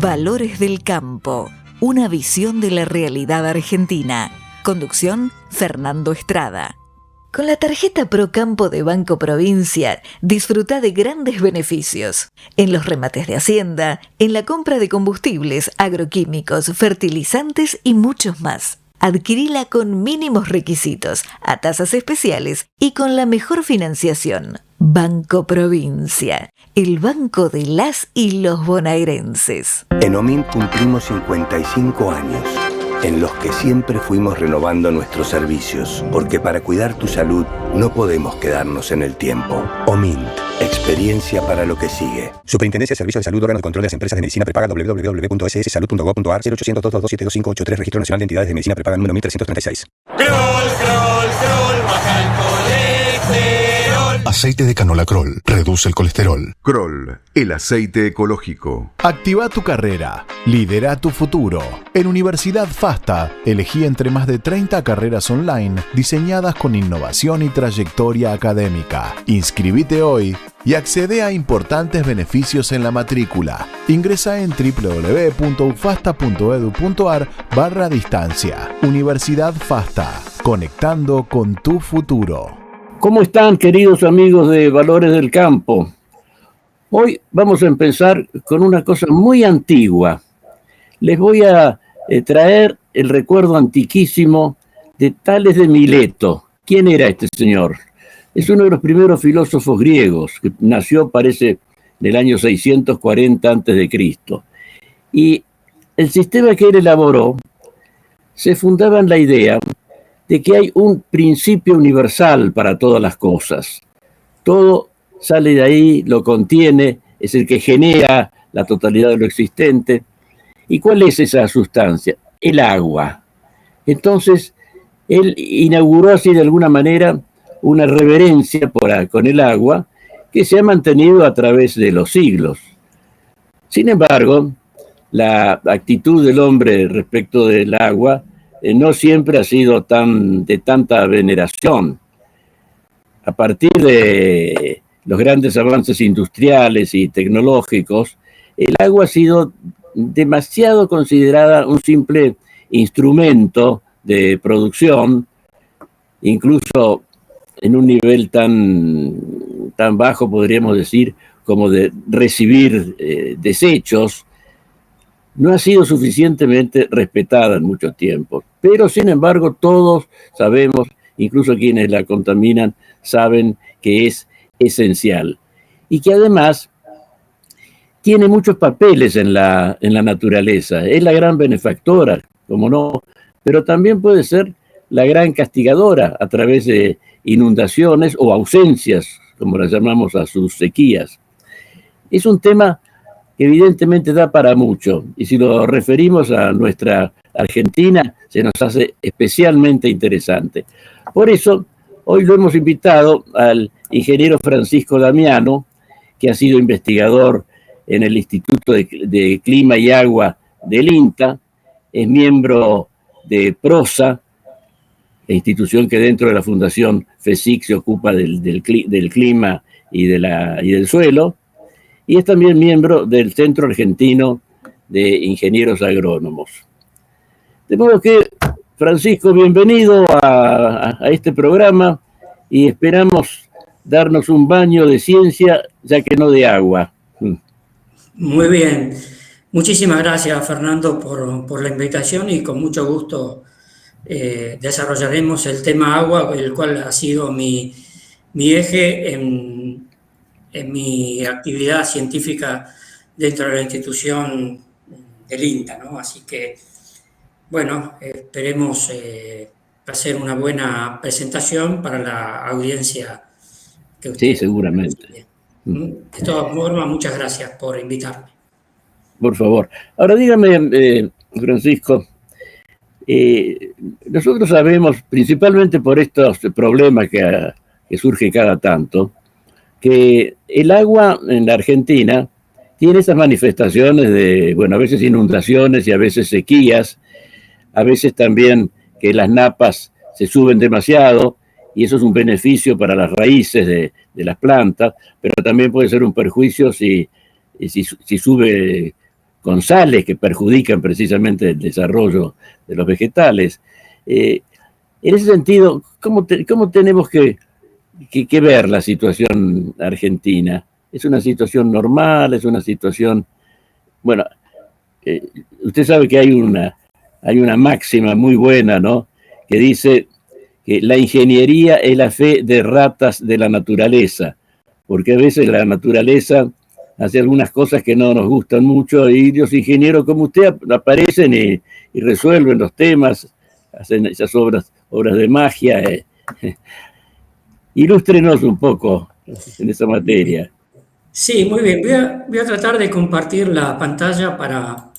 Valores del Campo, una visión de la realidad argentina. Conducción, Fernando Estrada. Con la tarjeta Procampo de Banco Provincia, disfruta de grandes beneficios. En los remates de Hacienda, en la compra de combustibles, agroquímicos, fertilizantes y muchos más. Adquirila con mínimos requisitos, a tasas especiales y con la mejor financiación. Banco Provincia, el banco de las y los bonaerenses. En OMINT cumplimos 55 años, en los que siempre fuimos renovando nuestros servicios, porque para cuidar tu salud no podemos quedarnos en el tiempo. OMINT, experiencia para lo que sigue. Superintendencia de Servicios de Salud, órgano de control de las empresas de medicina prepaga, www.sssalud.gov.ar, 0800 222 Registro Nacional de Entidades de Medicina Prepaga número 1336. Baja el colesterol. Aceite de canola Kroll reduce el colesterol. Kroll, el aceite ecológico. Activa tu carrera. Lidera tu futuro. En Universidad FASTA, elegí entre más de 30 carreras online diseñadas con innovación y trayectoria académica. Inscribite hoy y accede a importantes beneficios en la matrícula. Ingresa en www.ufasta.edu.ar/distancia. Universidad FASTA, conectando con tu futuro. ¿Cómo están, queridos amigos de Valores del Campo? Hoy vamos a empezar con una cosa muy antigua. Les voy a traer el recuerdo antiquísimo de Tales de Mileto. ¿Quién era este señor? Es uno de los primeros filósofos griegos, que nació, parece, en el año 640 a.C. Y el sistema que él elaboró se fundaba en la idea de que hay un principio universal para todas las cosas. Todo sale de ahí, lo contiene, es el que genera la totalidad de lo existente. ¿Y cuál es esa sustancia? El agua. Entonces, él inauguró así de alguna manera una reverencia con el agua que se ha mantenido a través de los siglos. Sin embargo, la actitud del hombre respecto del agua no siempre ha sido de tanta veneración. A partir de los grandes avances industriales y tecnológicos, el agua ha sido demasiado considerada un simple instrumento de producción, incluso en un nivel tan bajo, podríamos decir, como de recibir desechos. No ha sido suficientemente respetada en mucho tiempo. Pero, sin embargo, todos sabemos, incluso quienes la contaminan, saben que es esencial. Y que además tiene muchos papeles en la naturaleza. Es la gran benefactora, como no, pero también puede ser la gran castigadora a través de inundaciones o ausencias, como las llamamos a sus sequías. Es un tema que evidentemente da para mucho, y si lo referimos a nuestra Argentina, se nos hace especialmente interesante. Por eso, hoy lo hemos invitado al ingeniero Francisco Damiano, que ha sido investigador en el Instituto de Clima y Agua del INTA, es miembro de PROSA, la institución que dentro de la Fundación FESIC se ocupa del clima y del suelo, y es también miembro del Centro Argentino de Ingenieros Agrónomos. De modo que, Francisco, bienvenido a este programa y esperamos darnos un baño de ciencia, ya que no de agua. Muy bien. Muchísimas gracias, Fernando, por la invitación, y con mucho gusto desarrollaremos el tema agua, el cual ha sido mi eje en mi actividad científica dentro de la institución del INTA, ¿no? Así que, bueno, esperemos hacer una buena presentación para la audiencia que usted. Sí, seguramente. De todas formas, muchas gracias por invitarme. Por favor. Ahora dígame, Francisco, nosotros sabemos, principalmente por estos problemas que surgen cada tanto, que el agua en la Argentina tiene esas manifestaciones de, bueno, a veces inundaciones y a veces sequías, a veces también que las napas se suben demasiado, y eso es un beneficio para las raíces de las plantas, pero también puede ser un perjuicio si sube con sales que perjudican precisamente el desarrollo de los vegetales. En ese sentido, ¿cómo tenemos que ver la situación argentina? ¿Es una situación normal? ¿Es una situación...? Bueno, usted sabe que hay una máxima muy buena, ¿no?, que dice que la ingeniería es la fe de ratas de la naturaleza, porque a veces la naturaleza hace algunas cosas que no nos gustan mucho y los ingenieros como usted aparecen y resuelven los temas, hacen esas obras de magia. Ilústrenos un poco en esa materia. Sí, muy bien. Voy a tratar de compartir la pantalla para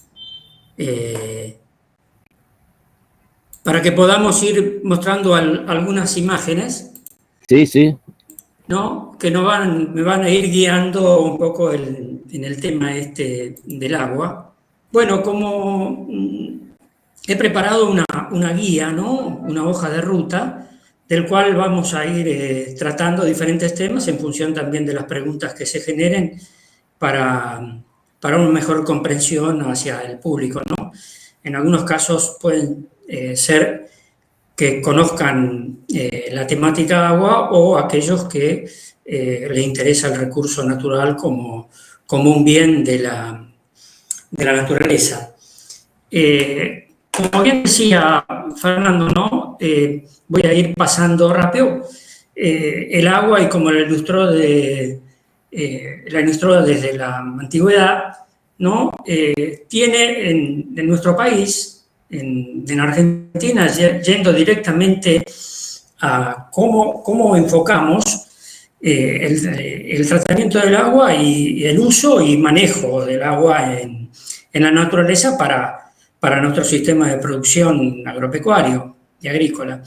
que podamos ir mostrando algunas imágenes. Sí, sí. ¿No? Que me van a ir guiando un poco en el tema del agua. Bueno, como he preparado una guía, ¿no?, una hoja de ruta, del cual vamos a ir tratando diferentes temas en función también de las preguntas que se generen para una mejor comprensión hacia el público, ¿no? En algunos casos pueden ser que conozcan la temática agua, o aquellos que les interesa el recurso natural como un bien de la naturaleza. Como bien decía Fernando, ¿no?, voy a ir pasando rápido. El agua, y como la ilustró desde la antigüedad, ¿no?, tiene en nuestro país, en Argentina, yendo directamente a cómo enfocamos el tratamiento del agua y el uso y manejo del agua en la naturaleza para nuestro sistema de producción agropecuario y agrícola.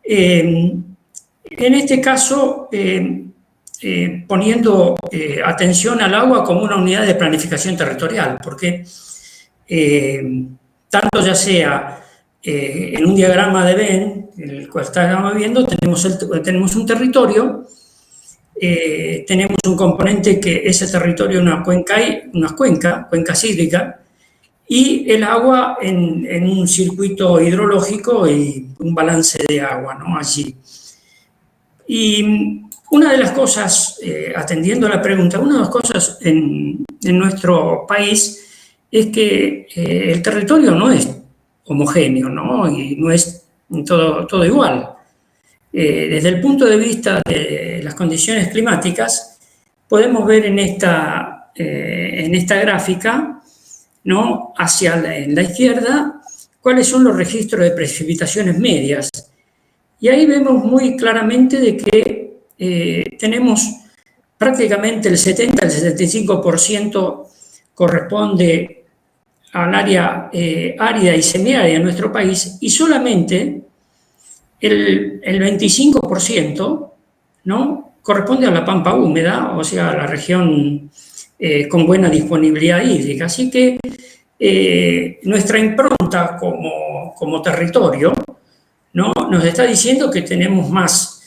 En este caso, poniendo atención al agua como una unidad de planificación territorial, porque tanto ya sea en un diagrama de Venn, el cual estamos viendo, tenemos un territorio, tenemos un componente que ese territorio es una cuenca hídrica, y el agua en un circuito hidrológico y un balance de agua, ¿no?, allí. Y una de las cosas, atendiendo a la pregunta, una de las cosas en nuestro país es que el territorio no es homogéneo, ¿no?, y no es todo igual. Desde el punto de vista de las condiciones climáticas, podemos ver en esta gráfica, ¿no?, en la izquierda, cuáles son los registros de precipitaciones medias. Y ahí vemos muy claramente de que tenemos prácticamente el 70 al 75% corresponde al área árida y semiárida en nuestro país, y solamente el 25%, ¿no?, corresponde a la pampa húmeda, o sea, a la región con buena disponibilidad hídrica. Así que nuestra impronta como territorio, ¿no?, nos está diciendo que tenemos más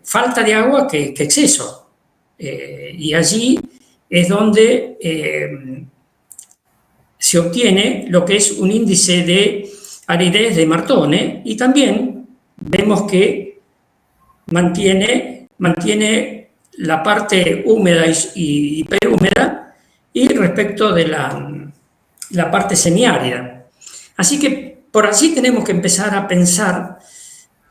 falta de agua que exceso. Y allí es donde se obtiene lo que es un índice de aridez de Martone, y también vemos que mantiene la parte húmeda y hiperhúmeda, y respecto de la parte semiárida. Así que por allí tenemos que empezar a pensar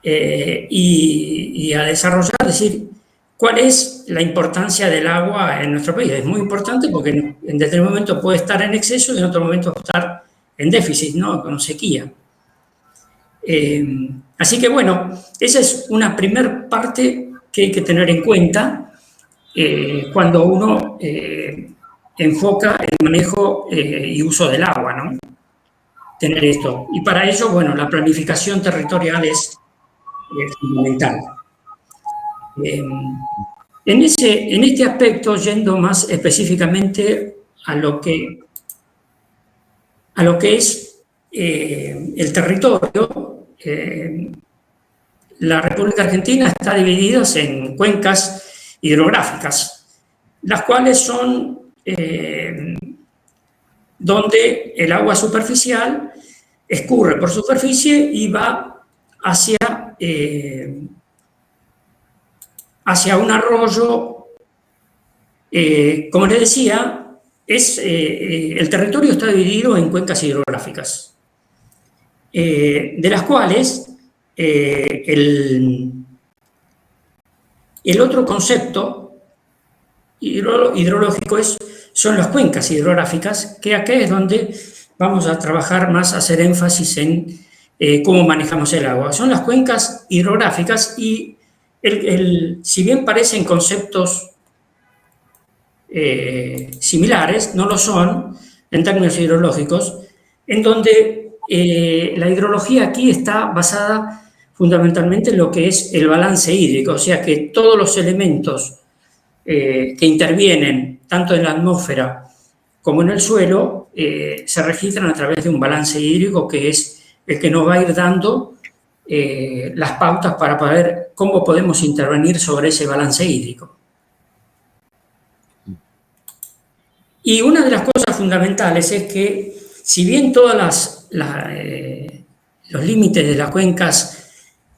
y a desarrollar, es decir, cuál es la importancia del agua en nuestro país. Es muy importante porque en determinado momento puede estar en exceso y en otro momento estar en déficit, ¿no?, con sequía. Así que bueno, esa es una primer parte que hay que tener en cuenta cuando uno enfoca el manejo y uso del agua, ¿no? Tener esto. Y para ello, bueno, la planificación territorial es fundamental. En este aspecto, yendo más específicamente a lo que es el territorio, la República Argentina está dividida en cuencas hidrográficas, las cuales son donde el agua superficial escurre por superficie y va hacia un arroyo. Como les decía, el territorio está dividido en cuencas hidrográficas, de las cuales el otro concepto hidrológico son las cuencas hidrográficas, que acá es donde vamos a trabajar más, a hacer énfasis en cómo manejamos el agua. Son las cuencas hidrográficas y si bien parecen conceptos similares, no lo son en términos hidrológicos, en donde la hidrología aquí está basada fundamentalmente en lo que es el balance hídrico, o sea que todos los elementos que intervienen tanto en la atmósfera como en el suelo se registran a través de un balance hídrico que es el que nos va a ir dando las pautas para ver cómo podemos intervenir sobre ese balance hídrico. Y una de las cosas fundamentales es que, si bien todos los límites de las cuencas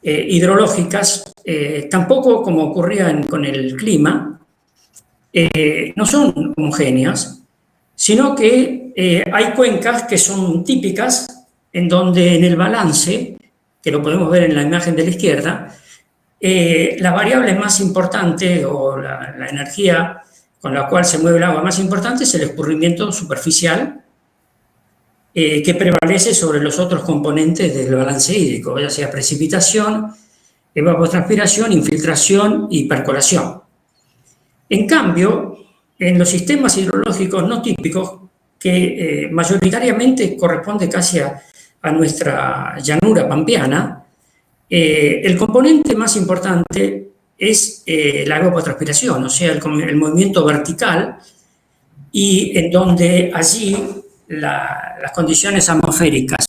hidrológicas, tampoco como ocurría con el clima, no son homogéneas, sino que hay cuencas que son típicas, en donde en el balance, que lo podemos ver en la imagen de la izquierda, la variable más importante o la energía con la cual se mueve el agua más importante es el escurrimiento superficial, que prevalece sobre los otros componentes del balance hídrico, ya sea precipitación, evapotranspiración, infiltración y percolación. En cambio, en los sistemas hidrológicos no típicos, que mayoritariamente corresponde casi a nuestra llanura pampeana, el componente más importante es la evapotranspiración, o sea, el movimiento vertical, y en donde allí las condiciones atmosféricas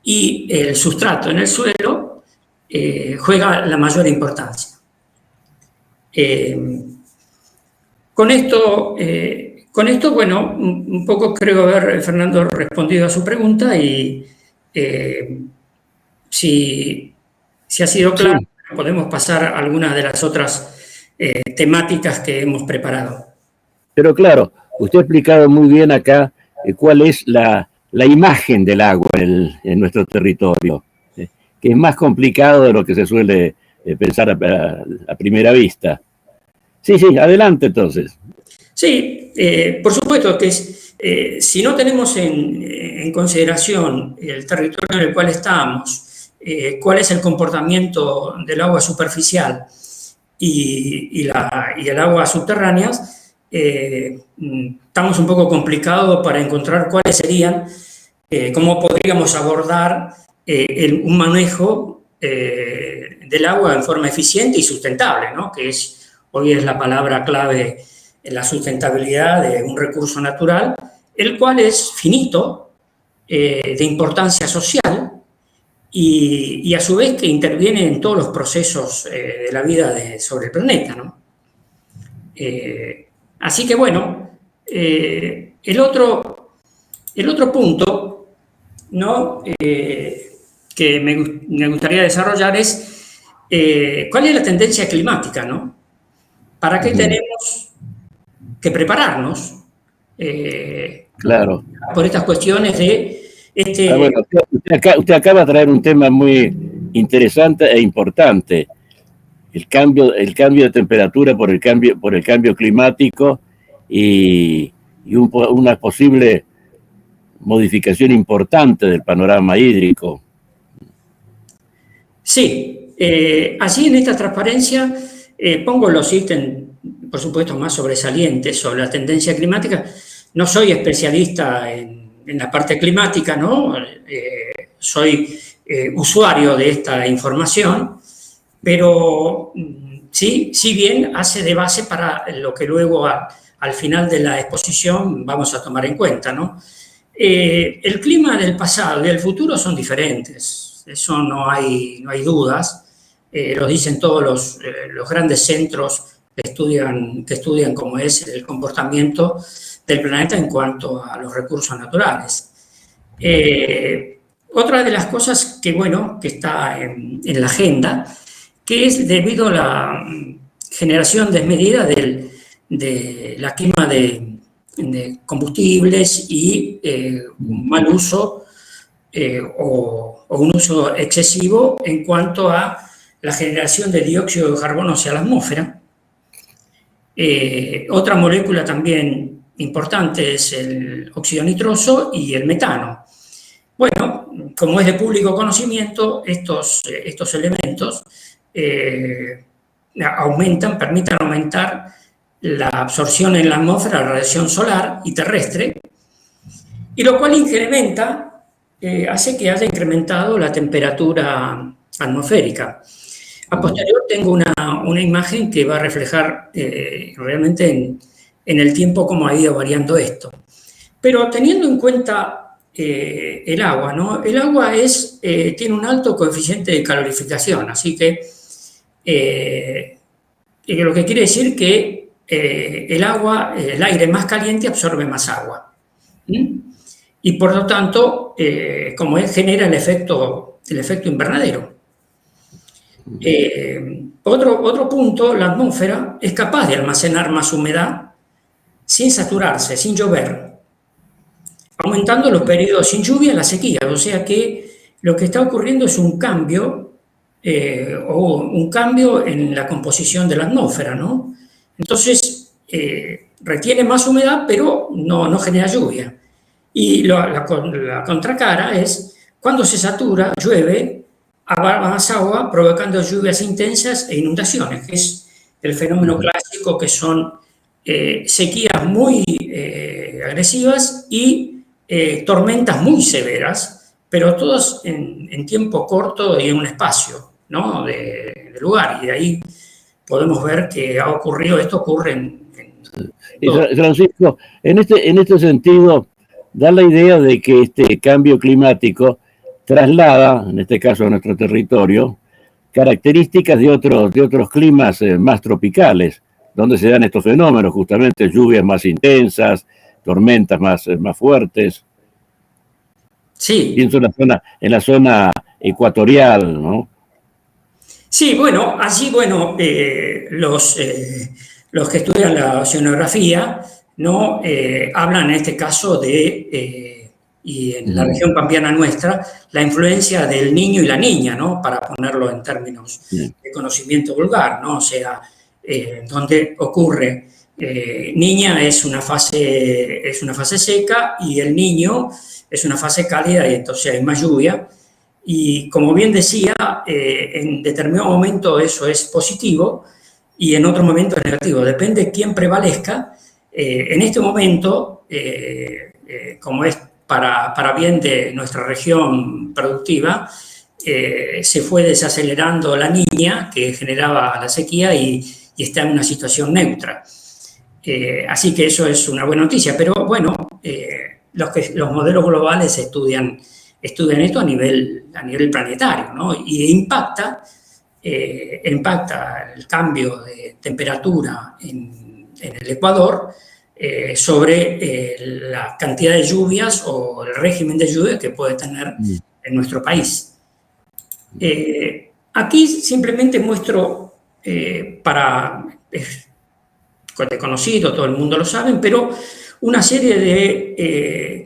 y el sustrato en el suelo juega la mayor importancia. Con esto, bueno, un poco creo haber, Fernando, respondido a su pregunta y si ha sido claro, sí, podemos pasar a algunas de las otras temáticas que hemos preparado. Pero claro, usted ha explicado muy bien acá cuál es la imagen del agua en nuestro territorio, que es más complicado de lo que se suele pensar a primera vista. Sí, adelante entonces. Sí, por supuesto que si no tenemos en consideración el territorio en el cual estamos, cuál es el comportamiento del agua superficial y el agua subterránea, estamos un poco complicados para encontrar cuáles serían, cómo podríamos abordar un manejo del agua en forma eficiente y sustentable, ¿no? Que hoy es la palabra clave en la sustentabilidad de un recurso natural, el cual es finito, de importancia social y a su vez que interviene en todos los procesos de la vida sobre el planeta, ¿no? Así que bueno, el otro punto, ¿no? Que me gustaría desarrollar es cuál es la tendencia climática, ¿no? ¿Para qué tenemos que prepararnos? Claro. Por estas cuestiones de... Bueno, usted acaba de traer un tema muy interesante e importante. El cambio de temperatura por el cambio climático y una posible modificación importante del panorama hídrico. Sí, allí en esta transparencia pongo los ítems, por supuesto, más sobresalientes sobre la tendencia climática. No soy especialista en la parte climática, ¿no? Soy usuario de esta información, pero sí bien hace de base para lo que luego al final de la exposición vamos a tomar en cuenta, ¿no? El clima del pasado y del futuro son diferentes, eso no hay dudas, lo dicen todos los grandes centros que estudian cómo es el comportamiento del planeta en cuanto a los recursos naturales. Otra de las cosas que, bueno, que está en la agenda, que es debido a la generación desmedida de la quema de combustibles y un mal uso o un uso excesivo en cuanto a la generación de dióxido de carbono hacia la atmósfera. Otra molécula también importante es el óxido nitroso y el metano. Bueno, como es de público conocimiento, estos elementos permiten aumentar la absorción en la atmósfera de radiación solar y terrestre, y lo cual hace que haya incrementado la temperatura atmosférica. A posterior tengo una imagen que va a reflejar realmente en el tiempo cómo ha ido variando esto. Pero teniendo en cuenta el agua, ¿no? El agua tiene un alto coeficiente de calorificación, así que lo que quiere decir que el aire más caliente absorbe más agua. Y por lo tanto, genera el efecto invernadero. Otro punto, la atmósfera es capaz de almacenar más humedad sin saturarse, sin llover, aumentando los periodos sin lluvia y la sequía. O sea que lo que está ocurriendo es un cambio en la composición de la atmósfera, ¿no? Entonces, retiene más humedad, pero no genera lluvia. Y la contracara es, cuando se satura, llueve, más agua, provocando lluvias intensas e inundaciones, que es el fenómeno clásico, que son sequías muy agresivas y tormentas muy severas, pero todas en tiempo corto y en un espacio, ¿no? de lugar. Y de ahí podemos ver que esto ocurre en Francisco, en este sentido, da la idea de que este cambio climático traslada, en este caso a nuestro territorio, características de otros climas más tropicales, donde se dan estos fenómenos, justamente lluvias más intensas, tormentas más fuertes. Sí. Pienso en la zona ecuatorial, ¿no? Sí, bueno, allí, los que estudian la oceanografía, ¿no? Hablan en este caso y en la región pampeana nuestra, la influencia del niño y la niña, ¿no? Para ponerlo en términos de conocimiento vulgar, ¿no? O sea, donde ocurre, niña es una fase seca y el niño es una fase cálida y entonces hay más lluvia. Y como bien decía, en determinado momento eso es positivo y en otro momento es negativo. Depende de quién prevalezca. En este momento, como es para bien de nuestra región productiva, se fue desacelerando la niña que generaba la sequía y está en una situación neutra. Así que eso es una buena noticia. Pero bueno, los modelos globales estudian esto a nivel planetario, ¿no? Y impacta el cambio de temperatura en el Ecuador sobre la cantidad de lluvias o el régimen de lluvia que puede tener en nuestro país. Aquí simplemente muestro, es conocido, todo el mundo lo sabe, pero una serie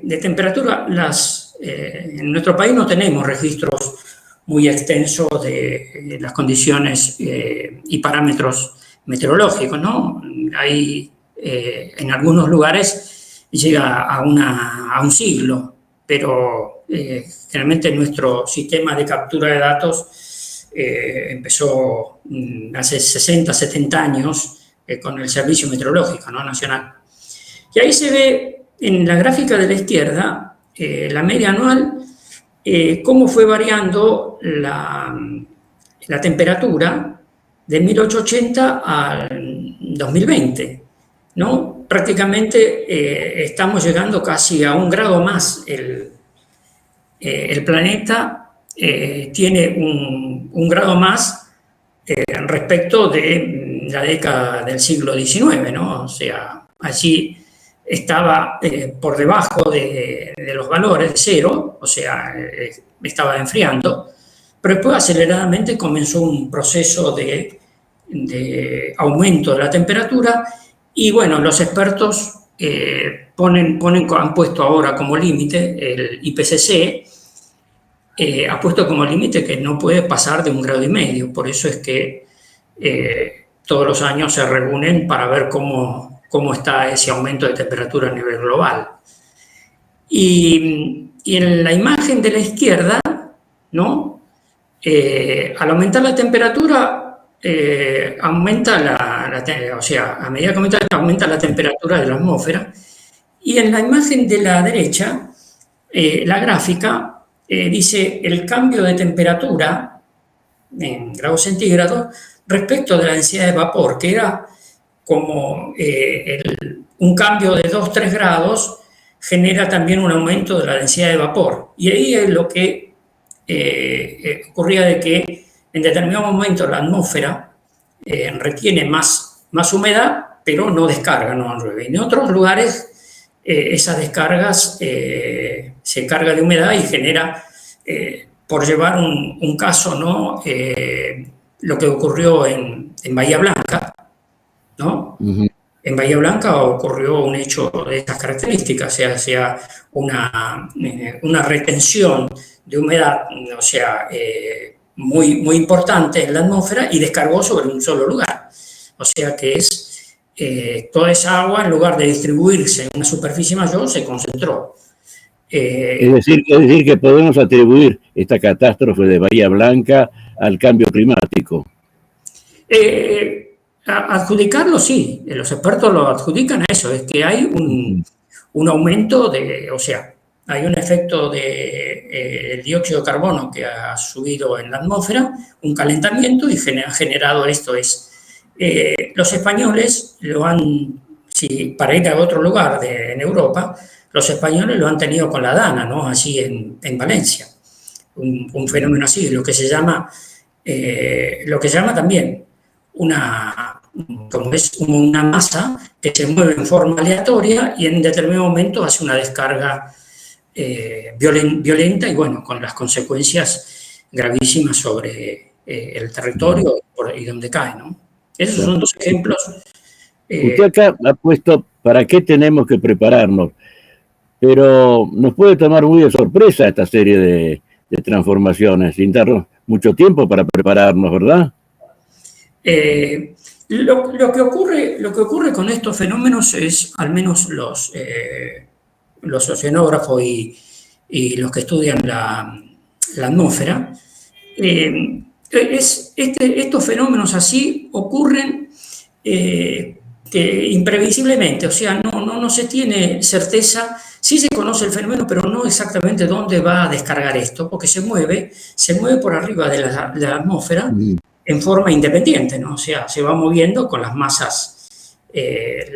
de temperaturas. En nuestro país no tenemos registros muy extensos de las condiciones y parámetros meteorológicos, ¿no? Hay, en algunos lugares llega a un siglo, pero generalmente nuestro sistema de captura de datos empezó hace 60, 70 años con el Servicio Meteorológico, ¿no? Nacional. Y ahí se ve en la gráfica de la izquierda la media anual, cómo fue variando la temperatura de 1880 al 2020, ¿no? Prácticamente estamos llegando casi a 1 grado más. El planeta tiene un grado más respecto de la década del siglo XIX, ¿no? O sea, allí estaba por debajo de los valores de cero, o sea, estaba enfriando, pero después aceleradamente comenzó un proceso de aumento de la temperatura y bueno, los expertos han puesto ahora como límite el IPCC, ha puesto como límite que no puede pasar de 1,5 grados, por eso es que todos los años se reúnen para ver cómo está ese aumento de temperatura a nivel global. Y en la imagen de la izquierda, ¿no? Al aumentar la temperatura, o sea, a medida que aumenta la temperatura de la atmósfera. Y en la imagen de la derecha, la gráfica dice el cambio de temperatura en grados centígrados respecto de la densidad de vapor, que era como un cambio de 2-3 grados genera también un aumento de la densidad de vapor. Y ahí es lo que ocurría de que en determinado momento la atmósfera retiene más humedad, pero no descarga, no llueve. En otros lugares esas descargas se carga de humedad y genera, por llevar un caso, ¿no? Lo que ocurrió en Bahía Blanca, ¿no? Uh-huh. En Bahía Blanca ocurrió un hecho de estas características, o sea, una retención de humedad, o sea, muy importante en la atmósfera y descargó sobre un solo lugar. O sea que toda esa agua, en lugar de distribuirse en una superficie mayor, se concentró. Es decir que podemos atribuir esta catástrofe de Bahía Blanca al cambio climático. Adjudicarlo, sí, los expertos lo adjudican a eso, es que hay un aumento o sea, hay un efecto de el dióxido de carbono que ha subido en la atmósfera, un calentamiento y ha generado esto. Los españoles para ir a otro lugar en Europa, los españoles lo han tenido con la Dana, ¿no? Así en Valencia, un fenómeno así, lo que se llama también una masa que se mueve en forma aleatoria y en determinado momento hace una descarga violenta y bueno, con las consecuencias gravísimas sobre el territorio y donde cae, ¿no? Esos son dos ejemplos. Usted acá ha puesto para qué tenemos que prepararnos, pero nos puede tomar muy de sorpresa esta serie de transformaciones, sin darnos mucho tiempo para prepararnos, ¿verdad? Lo que ocurre con estos fenómenos es, al menos los oceanógrafos y los que estudian la atmósfera, estos fenómenos así ocurren imprevisiblemente, o sea, no se tiene certeza, sí se conoce el fenómeno, pero no exactamente dónde va a descargar esto, porque se mueve por arriba de la atmósfera en forma independiente, ¿no? O sea, se va moviendo con las masas de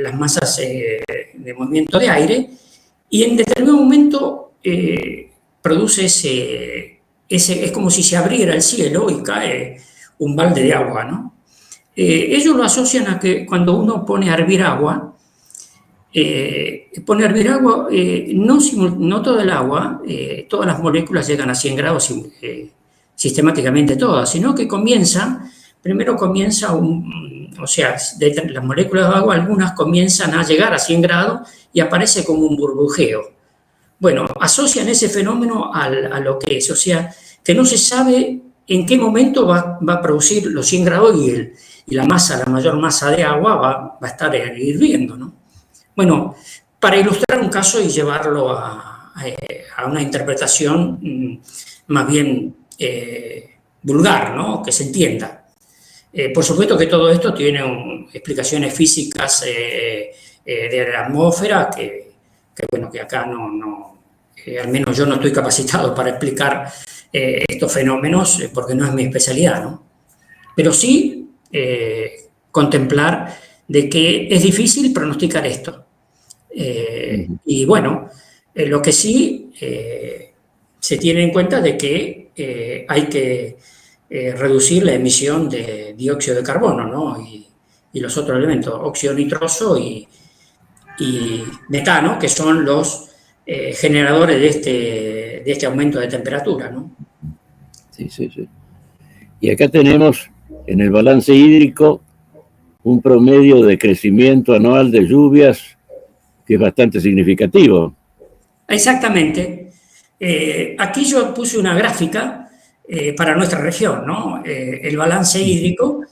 movimiento de aire y en determinado momento produce es como si se abriera el cielo y cae un balde de agua, ¿no? Ellos lo asocian a que cuando uno pone a hervir agua, no todo el agua, todas las moléculas llegan a 100 grados sistemáticamente todas, sino que primero comienza o sea, las moléculas de agua, algunas comienzan a llegar a 100 grados y aparece como un burbujeo. Bueno, asocian ese fenómeno a lo que es, o sea, que no se sabe en qué momento va a producir los 100 grados y la mayor masa de agua va a estar hirviendo, ¿no? Bueno, para ilustrar un caso y llevarlo a una interpretación más bien vulgar, ¿no? Que se entienda. Por supuesto que todo esto tiene explicaciones físicas de la atmósfera que acá al menos yo no estoy capacitado para explicar estos fenómenos porque no es mi especialidad, ¿no? Pero sí contemplar de que es difícil pronosticar esto. Y bueno, lo que sí se tiene en cuenta de que hay que reducir la emisión de dióxido de carbono, ¿no? Y los otros elementos, óxido nitroso y y metano, que son los generadores de este aumento de temperatura, ¿no? Sí, sí, sí. Y acá tenemos en el balance hídrico un promedio de crecimiento anual de lluvias que es bastante significativo. Exactamente. Aquí yo puse una gráfica para nuestra región, ¿no? El balance hídrico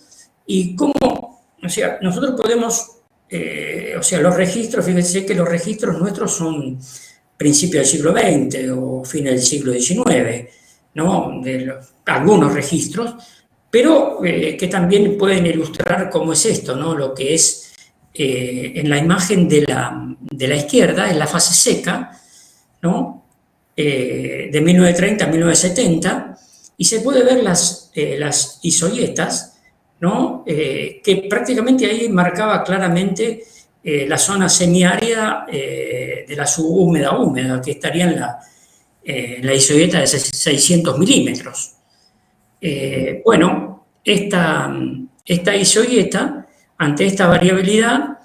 y cómo, o sea, nosotros podemos, o sea, los registros, fíjense que los registros nuestros son principios del siglo XX o fines del siglo XIX, ¿no? Algunos registros, pero que también pueden ilustrar cómo es esto, ¿no? Lo que es en la imagen de la izquierda, en la fase seca, ¿no? De 1930 a 1970, y se puede ver las isoyetas, ¿no? Que prácticamente ahí marcaba claramente la zona semiárida de la subhúmeda húmeda, que estaría en la isoyeta de 600 milímetros. Bueno, esta isoyeta, ante esta variabilidad,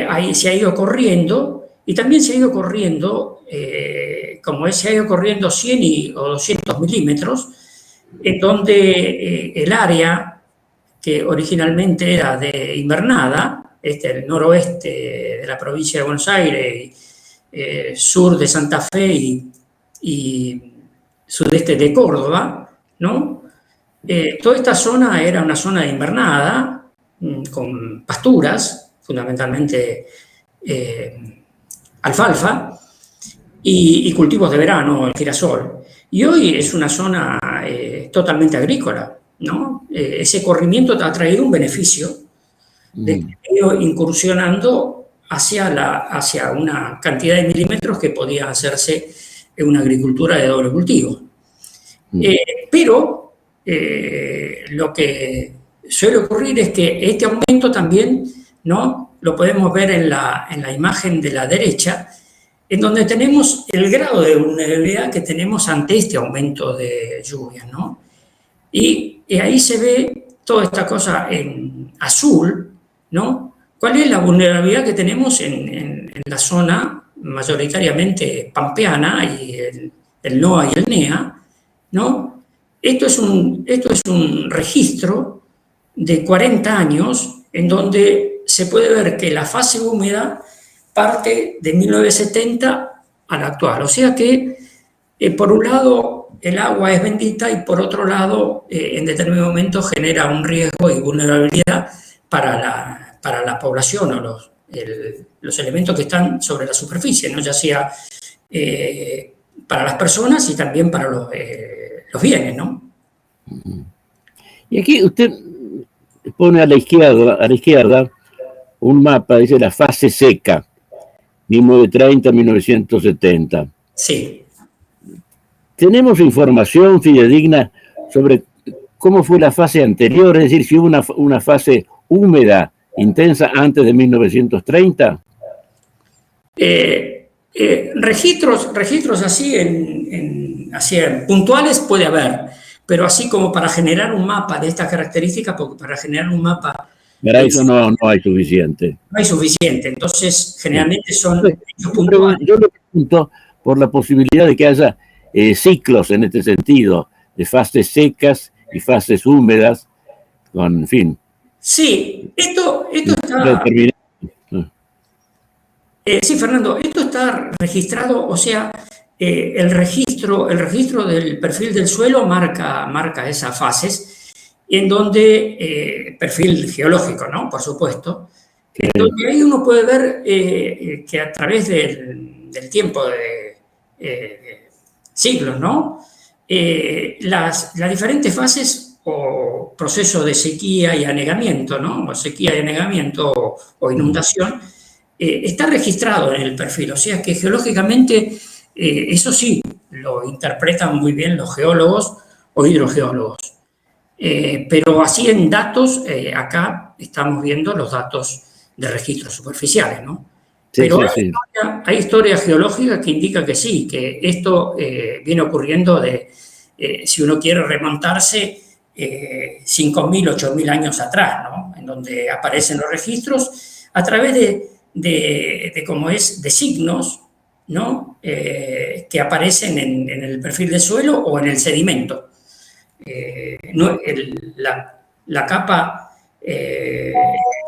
ahí se ha ido corriendo, y también se ha ido corriendo, como se ha ido corriendo 100 o 200 milímetros, en donde el área que originalmente era de invernada, el noroeste de la provincia de Buenos Aires, sur de Santa Fe y sudeste de Córdoba, ¿no? Toda esta zona era una zona de invernada, con pasturas, fundamentalmente alfalfa, y cultivos de verano, el girasol. Y hoy es una zona totalmente agrícola, ¿no? Ese corrimiento ha traído un beneficio de que ha ido incursionando hacia una cantidad de milímetros que podía hacerse en una agricultura de doble cultivo. Pero lo que suele ocurrir es que este aumento también, ¿no? Lo podemos ver en la imagen de la derecha, en donde tenemos el grado de vulnerabilidad que tenemos ante este aumento de lluvias, ¿no? Y ahí se ve toda esta cosa en azul, ¿no? ¿Cuál es la vulnerabilidad que tenemos en la zona mayoritariamente pampeana y el NOA y el NEA, ¿no? Esto es un registro de 40 años en donde se puede ver que la fase húmeda parte de 1970 a la actual. O sea que, por un lado, el agua es bendita y por otro lado, en determinado momento genera un riesgo y vulnerabilidad para la población o los elementos que están sobre la superficie, ¿no? Ya sea para las personas y también para los bienes, ¿no? Y aquí usted pone a la izquierda un mapa, dice la fase seca, 1930-1970. Sí. ¿Tenemos información fidedigna sobre cómo fue la fase anterior? Es decir, si hubo una fase húmeda, intensa, antes de 1930. Registros así así puntuales puede haber, pero así como para generar un mapa de estas características, porque para generar un mapa... Para eso no hay suficiente. No hay suficiente, entonces generalmente son hechos puntuales. Yo le pregunto por la posibilidad de que haya ciclos en este sentido, de fases secas y fases húmedas, en fin. Sí, esto está... sí, Fernando, esto está registrado, o sea, el registro del perfil del suelo marca esas fases, en donde, perfil geológico, ¿no? Por supuesto, en donde ahí uno puede ver que a través del tiempo de siglos, ¿no? Las diferentes fases o procesos de sequía y anegamiento, ¿no? O sequía y anegamiento o inundación, está registrado en el perfil. O sea que geológicamente, eso sí, lo interpretan muy bien los geólogos o hidrogeólogos. Pero así en datos, acá estamos viendo los datos de registros superficiales, ¿no? Sí, pero sí. hay historias geológicas que indican que sí, que esto viene ocurriendo si uno quiere remontarse 5.000, 8.000 años atrás, ¿no? En donde aparecen los registros a través cómo es, de signos, ¿no? Que aparecen en el perfil del suelo o en el sedimento. La capa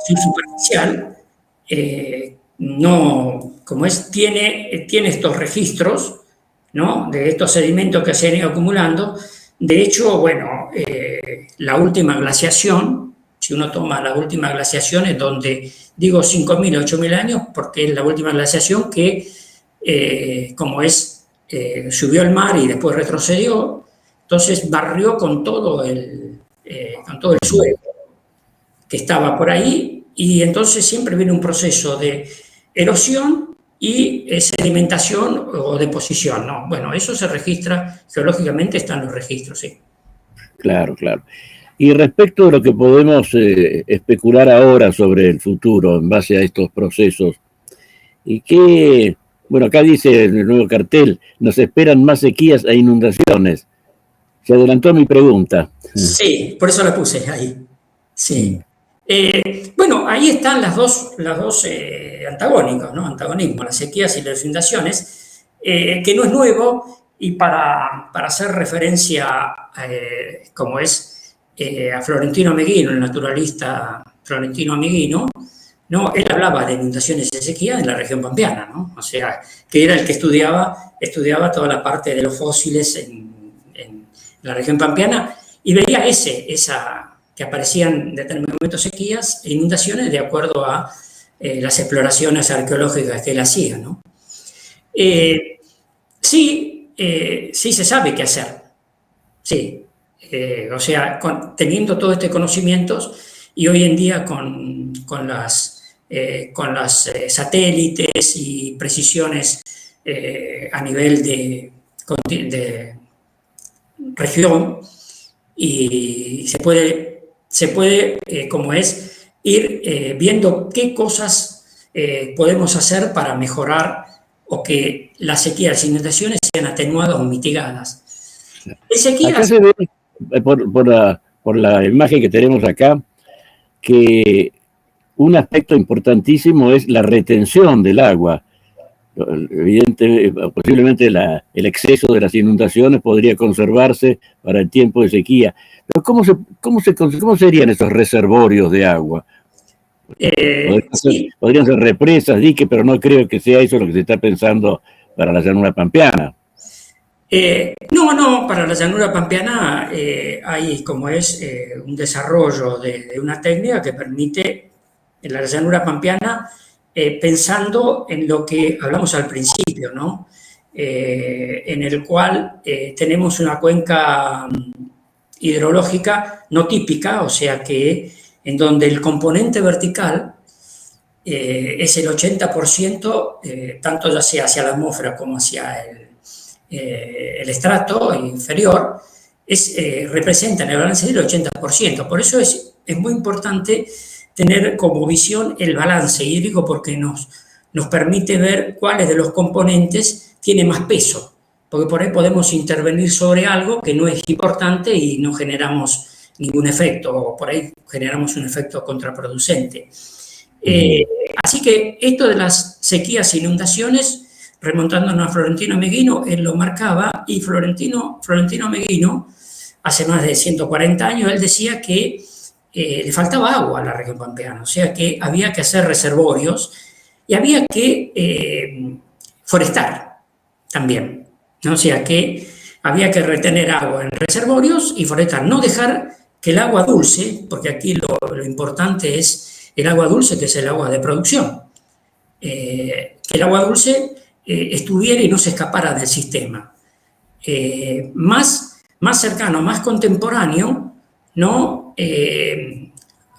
superficial no, como es, tiene estos registros, ¿no? De estos sedimentos que se han ido acumulando. De hecho, bueno, la última glaciación, si uno toma la última glaciación, es donde digo 5.000, 8.000 años, porque es la última glaciación que, como es, subió el mar y después retrocedió, entonces barrió con todo el suelo que estaba por ahí, y entonces siempre viene un proceso de erosión y sedimentación o deposición, ¿no? Bueno, eso se registra geológicamente, están los registros, sí. Claro, claro. Y respecto de lo que podemos especular ahora sobre el futuro en base a estos procesos, y que, bueno, acá dice en el nuevo cartel, nos esperan más sequías e inundaciones. Se adelantó mi pregunta. Sí, por eso la puse ahí. Sí. Bueno, ahí están las dos antagónicos, ¿no? Antagonismo, las sequías y las inundaciones, que no es nuevo, y para hacer referencia, como es, a Florentino Meguino, el naturalista Florentino Meguino, ¿no? Él hablaba de inundaciones y sequía en la región pampeana, ¿no? O sea, que era el que estudiaba toda la parte de los fósiles en la región pampeana, y veía que aparecían en determinados momentos sequías e inundaciones de acuerdo a las exploraciones arqueológicas que él hacía, ¿no? Sí se sabe qué hacer, sí. O sea, teniendo todo este conocimiento, y hoy en día con las satélites y precisiones a nivel de región, y se puede como es, ir viendo qué cosas podemos hacer para mejorar o que las sequías y inundaciones sean atenuadas o mitigadas. Acá se ve, por la imagen que tenemos acá, que un aspecto importantísimo es la retención del agua. Posiblemente el exceso de las inundaciones podría conservarse para el tiempo de sequía. Pero ¿cómo serían esos reservorios de agua? Podrían ser represas, diques, pero no creo que sea eso lo que se está pensando para la llanura pampeana. No, para la llanura pampeana hay como es un desarrollo de una técnica que permite en la llanura pampeana, pensando en lo que hablamos al principio, ¿no? En el cual tenemos una cuenca hidrológica no típica, o sea que en donde el componente vertical es el 80%, tanto ya sea hacia la atmósfera como hacia el estrato inferior, representa en el balance del 80%. Por eso es muy importante tener como visión el balance hídrico, porque nos permite ver cuáles de los componentes tiene más peso, porque por ahí podemos intervenir sobre algo que no es importante y no generamos ningún efecto, o por ahí generamos un efecto contraproducente. Así que esto de las sequías e inundaciones, remontándonos a Florentino Meguino, él lo marcaba, y Florentino Meguino, hace más de 140 años, él decía que le faltaba agua a la región pampeana, o sea que había que hacer reservorios y había que forestar también, ¿no? O sea que había que retener agua en reservorios y forestar, no dejar que el agua dulce, porque aquí lo importante es el agua dulce, que es el agua de producción, que el agua dulce estuviera y no se escapara del sistema. Más cercano, más contemporáneo, ¿no?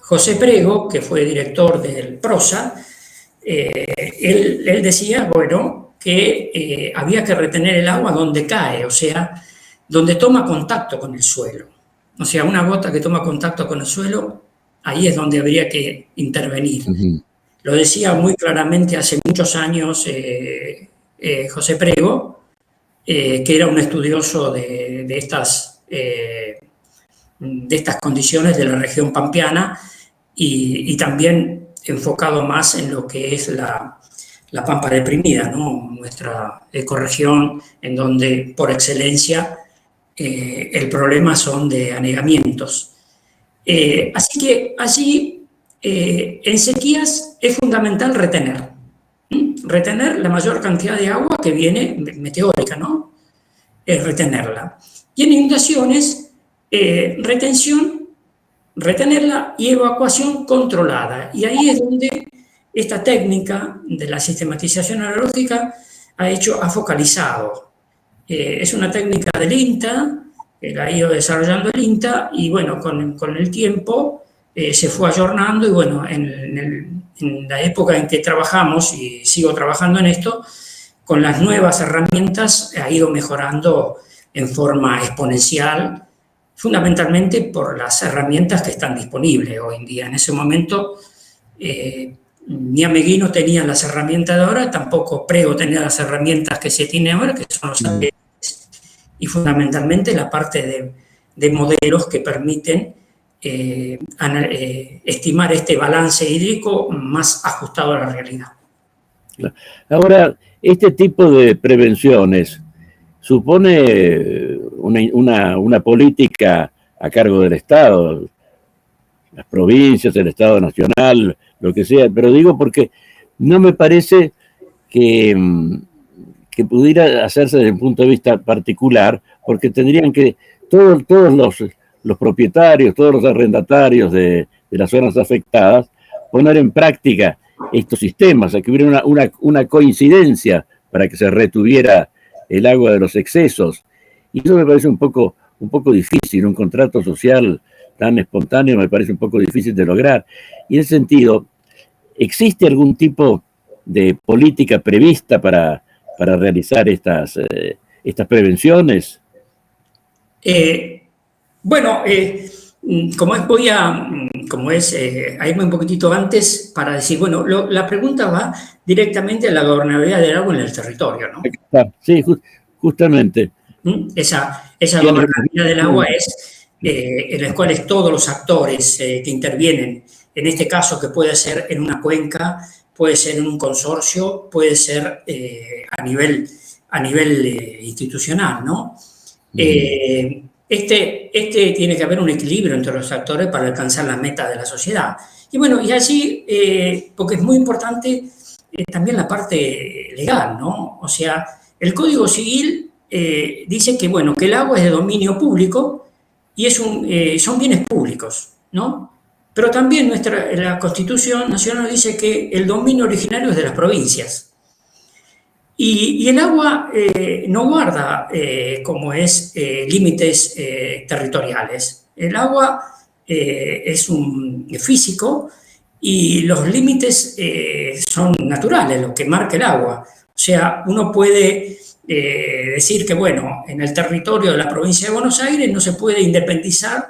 José Prego, que fue director del PROSA, él decía, bueno, que había que retener el agua donde cae, o sea, donde toma contacto con el suelo. O sea, una gota que toma contacto con el suelo, ahí es donde habría que intervenir. Lo decía muy claramente hace muchos años José Prego, que era un estudioso de estas condiciones de la región pampeana, y también enfocado más en lo que es la Pampa deprimida, ¿no? Nuestra ecorregión, en donde por excelencia el problema son de anegamientos. Así que allí, en sequías, es fundamental retener la mayor cantidad de agua que viene meteórica, ¿no? Retenerla. Y en inundaciones, retenerla y evacuación controlada. Y ahí es donde esta técnica de la sistematización hidrológica ha focalizado. Es una técnica del INTA, que la ha ido desarrollando el INTA, y bueno, con el tiempo se fue ayornando, y bueno, en la época en que trabajamos, y sigo trabajando en esto, con las nuevas herramientas ha ido mejorando en forma exponencial, fundamentalmente por las herramientas que están disponibles hoy en día. En ese momento, ni Ameguí no tenía las herramientas de ahora, tampoco Prego tenía las herramientas que se tiene ahora, que son los satélites, y fundamentalmente la parte de modelos que permiten estimar este balance hídrico más ajustado a la realidad. Ahora, este tipo de prevenciones supone una política a cargo del Estado, las provincias, el Estado nacional, lo que sea, pero digo porque no me parece que pudiera hacerse desde un punto de vista particular, porque tendrían que todos los propietarios, todos los arrendatarios de las zonas afectadas, poner en práctica estos sistemas, que hubiera una coincidencia para que se retuviera el agua de los excesos. Y eso me parece un poco difícil, un contrato social tan espontáneo me parece un poco difícil de lograr. Y en ese sentido, ¿existe algún tipo de política prevista para realizar estas prevenciones? Bueno, a irme un poquitito antes para decir, bueno, la pregunta va directamente a la gobernabilidad del agua en el territorio, ¿no? Sí, justamente. Esa gobernabilidad del agua es en las cuales todos los actores que intervienen, en este caso que puede ser en una cuenca, puede ser en un consorcio, puede ser a nivel institucional, ¿no? Tiene que haber un equilibrio entre los actores para alcanzar las metas de la sociedad. Y bueno, y allí, porque es muy importante también la parte legal, ¿no? O sea, el Código Civil dice que, bueno, que el agua es de dominio público y son bienes públicos, ¿no? Pero también la Constitución Nacional dice que el dominio originario es de las provincias. Y el agua no guarda, límites territoriales. El agua es un físico y los límites son naturales, lo que marca el agua. O sea, uno puede decir que, bueno, en el territorio de la provincia de Buenos Aires no se puede independizar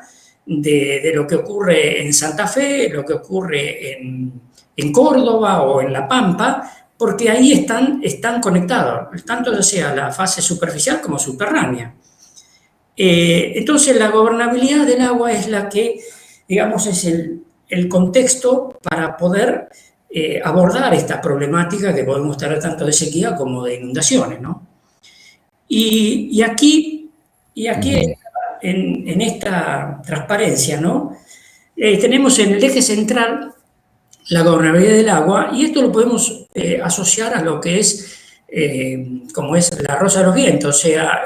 de lo que ocurre en Santa Fe, lo que ocurre en Córdoba o en La Pampa, porque ahí están conectados, tanto ya sea la fase superficial como subterránea. Entonces, la gobernabilidad del agua es la que, digamos, es el contexto para poder abordar esta problemática que podemos tener tanto de sequía como de inundaciones, ¿no? Y aquí en esta transparencia, ¿no? Tenemos en el eje central la gobernabilidad del agua, y esto lo podemos asociar a lo que es, como es la rosa de los vientos, o sea,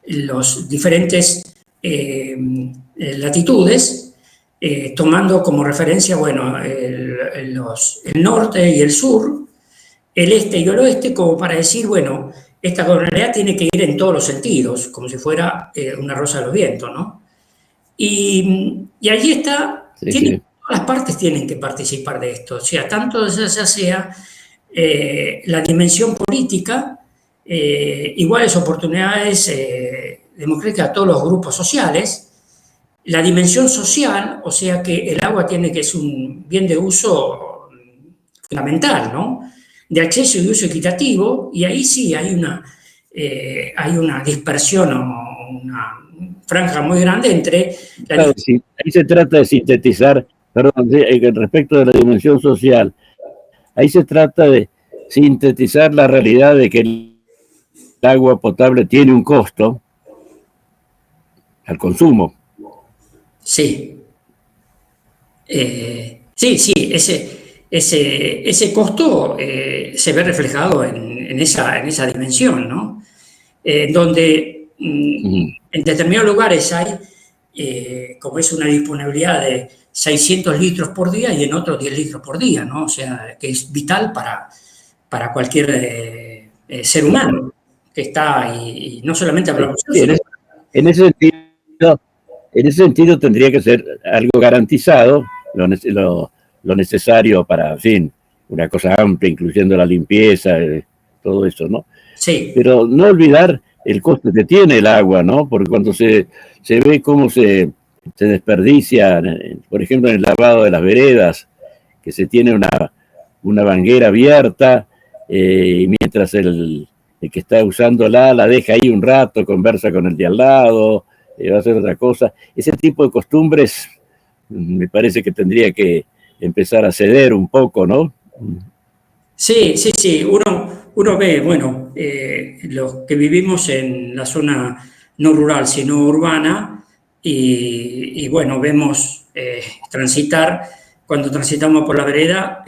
los diferentes latitudes, tomando como referencia, bueno, el norte y el sur, el este y el oeste, como para decir, bueno, esta gobernabilidad tiene que ir en todos los sentidos, como si fuera una rosa de los vientos, ¿no? Y allí está, todas las partes tienen que participar de esto, o sea, tanto ya sea la dimensión política, iguales oportunidades democráticas a todos los grupos sociales, la dimensión social, o sea que el agua es un bien de uso fundamental, ¿no? De acceso y uso equitativo, y ahí sí hay una dispersión o una franja muy grande entre... Claro, sí, ahí se trata de sintetizar Perdón, sí, respecto de la dimensión social, ahí se trata de sintetizar la realidad de que el agua potable tiene un costo al consumo. Sí. Sí, ese costo se ve reflejado en esa dimensión, ¿no? Donde en determinados lugares hay, como es una disponibilidad de 600 litros por día y en otros 10 litros por día, ¿no? O sea, que es vital para cualquier ser humano que está, y no solamente hablamos de eso. En ese sentido tendría que ser algo garantizado, lo necesario para, en fin, una cosa amplia, incluyendo la limpieza, todo eso, ¿no? Sí. Pero no olvidar el costo que tiene el agua, ¿no? Porque cuando se ve cómo se desperdicia, por ejemplo, en el lavado de las veredas, que se tiene una manguera abierta, y mientras el que está usándola la deja ahí un rato, conversa con el de al lado, va a hacer otra cosa. Ese tipo de costumbres me parece que tendría que empezar a ceder un poco, ¿no? Sí. Uno ve, bueno, los que vivimos en la zona no rural, sino urbana, y bueno, vemos transitar, cuando transitamos por la vereda,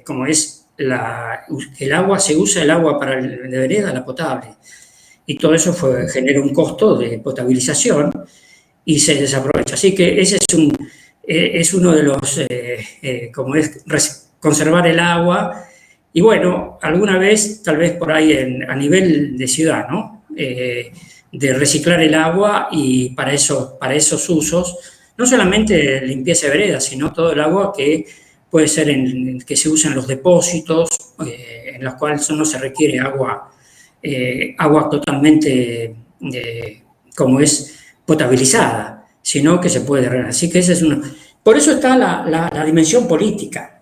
como es el agua, se usa el agua para de vereda, la potable. Y todo eso genera un costo de potabilización y se desaprovecha. Así que ese es uno de los, como es conservar el agua. Y bueno, alguna vez, tal vez por ahí a nivel de ciudad, ¿no? De reciclar el agua, y para esos usos, no solamente limpieza de veredas, sino todo el agua que puede ser que se usa en los depósitos, en los cuales no se requiere agua totalmente, como es, potabilizada, sino que se puede. Así que ese es uno. Por eso está la dimensión política.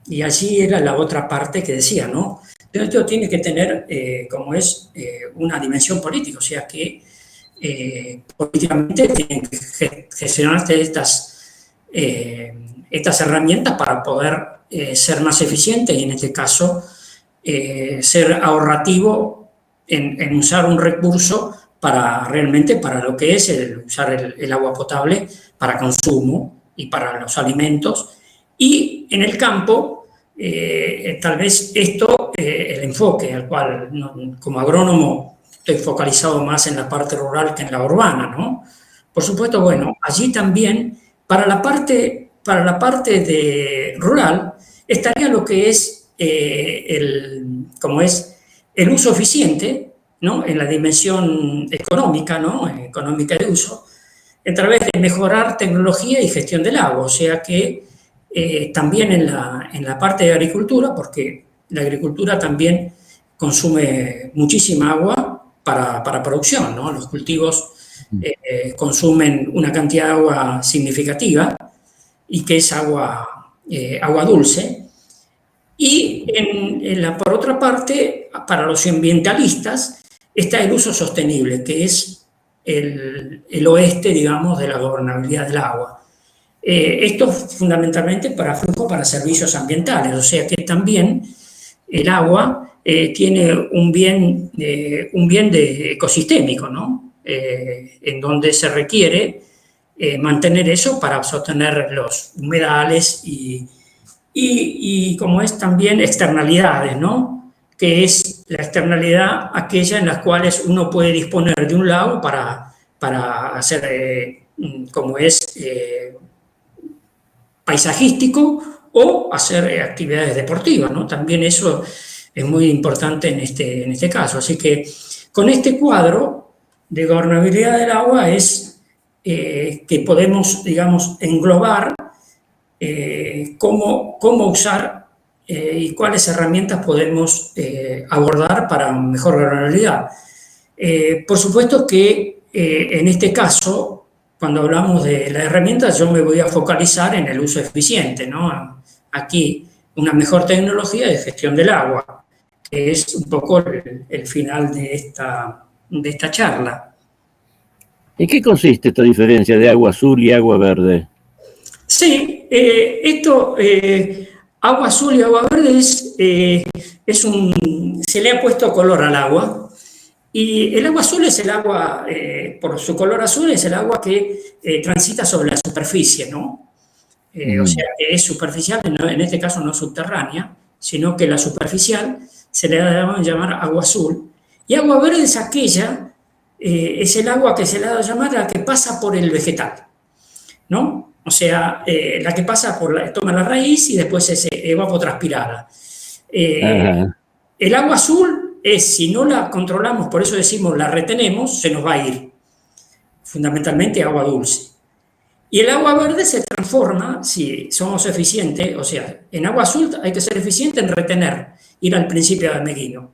Y así era la otra parte que decía, ¿no? Esto tiene que tener, como es, una dimensión política, o sea que políticamente tienen que gestionarse estas herramientas para poder ser más eficiente, y en este caso ser ahorrativo en usar un recurso realmente para lo que es usar el agua potable para consumo y para los alimentos. Y en el campo, tal vez el enfoque al cual, como agrónomo, estoy focalizado más en la parte rural que en la urbana, ¿no? Por supuesto, bueno, allí también, para la parte de rural, estaría lo que es, como es el uso eficiente, ¿no? En la dimensión económica, ¿no? Económica de uso, a través de mejorar tecnología y gestión del agua. O sea que también en la parte de agricultura, porque la agricultura también consume muchísima agua para producción, ¿no? Los cultivos consumen una cantidad de agua significativa, y que es agua dulce. Y por otra parte, para los ambientalistas, está el uso sostenible, que es el oeste, digamos, de la gobernabilidad del agua. Esto fundamentalmente para servicios ambientales, o sea que también el agua tiene un bien de ecosistémico, ¿no? En donde se requiere mantener eso para sostener los humedales y como es también externalidades, ¿no? Que es la externalidad aquella en las cuales uno puede disponer de un lago para hacer, como es, paisajístico, o hacer actividades deportivas, ¿no? También eso es muy importante en este caso. Así que con este cuadro de gobernabilidad del agua es que podemos, digamos, englobar cómo usar y cuáles herramientas podemos abordar para mejor gobernabilidad. Por supuesto que en este caso, cuando hablamos de las herramientas, yo me voy a focalizar en el uso eficiente, ¿no? Aquí, una mejor tecnología de gestión del agua, que es un poco el final de esta charla. ¿En qué consiste esta diferencia de agua azul y agua verde? Sí, agua azul y agua verde se le ha puesto color al agua. Y el agua azul es el agua, por su color azul, es el agua que transita sobre la superficie, ¿no? O sea, que es superficial, en este caso no subterránea, sino que la superficial se le da a llamar agua azul. Y agua verde es aquella, es el agua que se le da a llamar la que pasa por el vegetal, ¿no? O sea, la que pasa toma la raíz y después es evapotranspirada. El agua azul si no la controlamos, por eso decimos la retenemos, se nos va a ir. Fundamentalmente agua dulce. Y el agua verde se transforma, si somos eficientes, o sea, en agua azul hay que ser eficiente en retener, ir al principio de Meguino.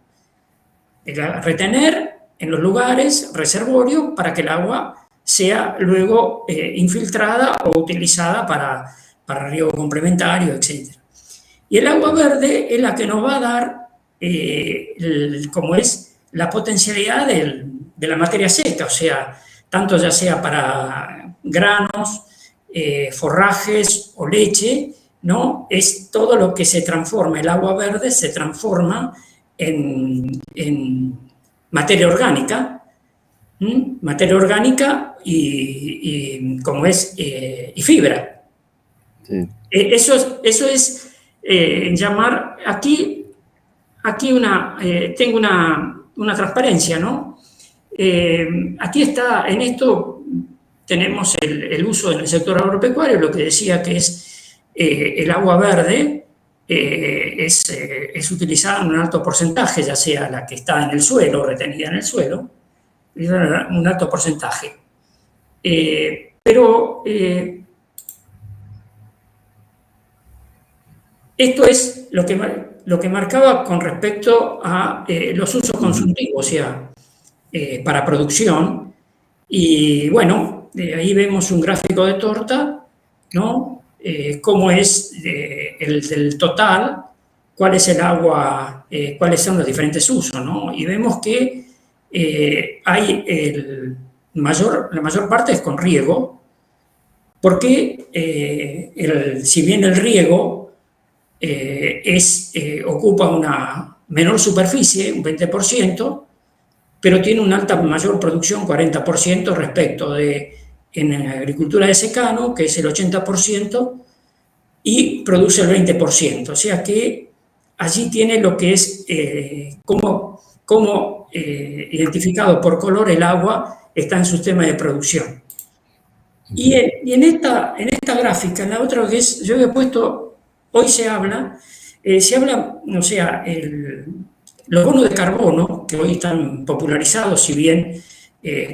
Retener en los lugares, reservorios, para que el agua sea luego infiltrada o utilizada para riego complementario, etc. Y el agua verde es la que nos va a dar como es la potencialidad de la materia seca, o sea, tanto ya sea para granos, forrajes o leche, ¿no? Es todo lo que se transforma, el agua verde se transforma en materia orgánica, y como es, y fibra. Sí. Eso es llamar, aquí tengo una transparencia, ¿no? Aquí está, en esto tenemos el uso en el sector agropecuario, lo que decía que es el agua verde es utilizada en un alto porcentaje, ya sea la que está en el suelo, retenida en el suelo, un alto porcentaje. Pero esto es lo que marcaba con respecto a los usos consultivos, o sea, para producción. Y bueno, ahí vemos un gráfico de torta, ¿no? Cómo es el total, cuál es el agua, cuáles son los diferentes usos, ¿no? Y vemos que hay la mayor parte es con riego, porque si bien el riego ocupa una menor superficie, un 20%, pero tiene una mayor producción, 40%, respecto en agricultura de secano, que es el 80%, y produce el 20%. O sea que allí tiene lo que es como identificado por color el agua está en su sistema de producción. Y en esta gráfica, en la otra que yo había puesto, hoy se habla, o sea, los bonos de carbono, que hoy están popularizados, si bien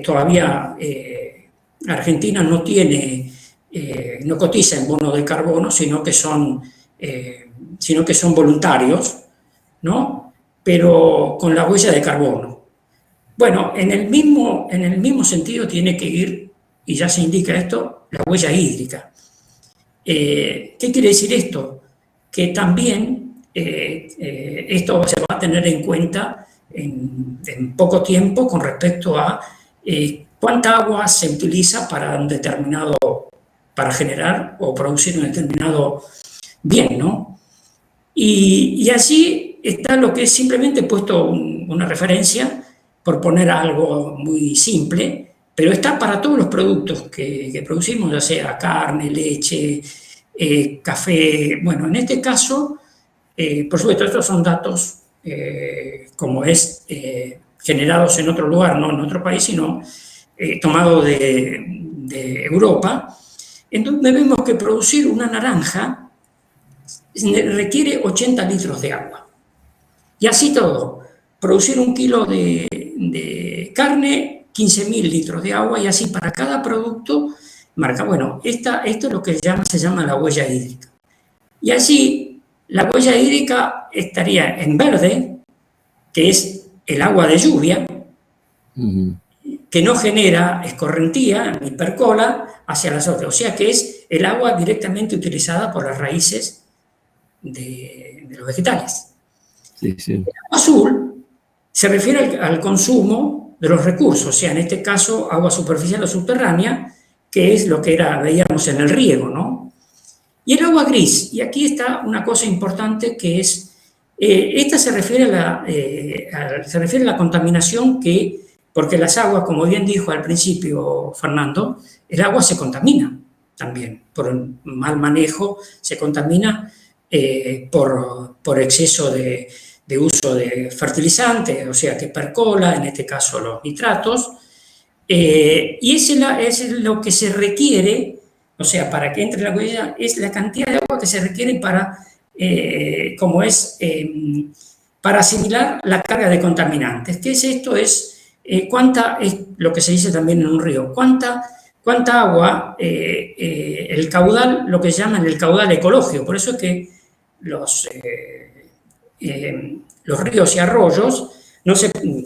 todavía Argentina no cotiza en bonos de carbono, sino que son voluntarios, ¿no? Pero con la huella de carbono. Bueno, en el mismo sentido tiene que ir, y ya se indica esto, la huella hídrica. ¿Qué quiere decir esto? Que también esto se va a tener en cuenta en poco tiempo con respecto a cuánta agua se utiliza para generar o producir un determinado bien, ¿no? Y allí está lo que es simplemente puesto una referencia, por poner algo muy simple, pero está para todos los productos que producimos, ya sea carne, leche, café. Bueno, en este caso, por supuesto, estos son datos como es generados en otro lugar, no en otro país, sino tomados de Europa, en donde vemos que producir una naranja requiere 80 litros de agua. Y así todo, producir un kilo de carne, 15.000 litros de agua, y así para cada producto marca. Bueno, esto es lo que se llama la huella hídrica. Y allí la huella hídrica estaría en verde, que es el agua de lluvia, que no genera escorrentía ni percola hacia las otras. O sea que es el agua directamente utilizada por las raíces de los vegetales. Sí, sí. El agua azul se refiere al consumo de los recursos, o sea, en este caso, agua superficial o subterránea, que es lo que veíamos en el riego, ¿no? Y el agua gris, y aquí está una cosa importante que es, esta se refiere a la contaminación porque las aguas, como bien dijo al principio Fernando, el agua se contamina también por un mal manejo, se contamina por exceso de uso de fertilizantes, o sea, que percola, en este caso los nitratos, y es lo que se requiere, o sea, para que entre la huella, es la cantidad de agua que se requiere para asimilar la carga de contaminantes. ¿Qué es esto? Es lo que se dice también en un río, cuánta agua, el caudal, lo que llaman el caudal ecológico. Por eso es que los ríos y arroyos,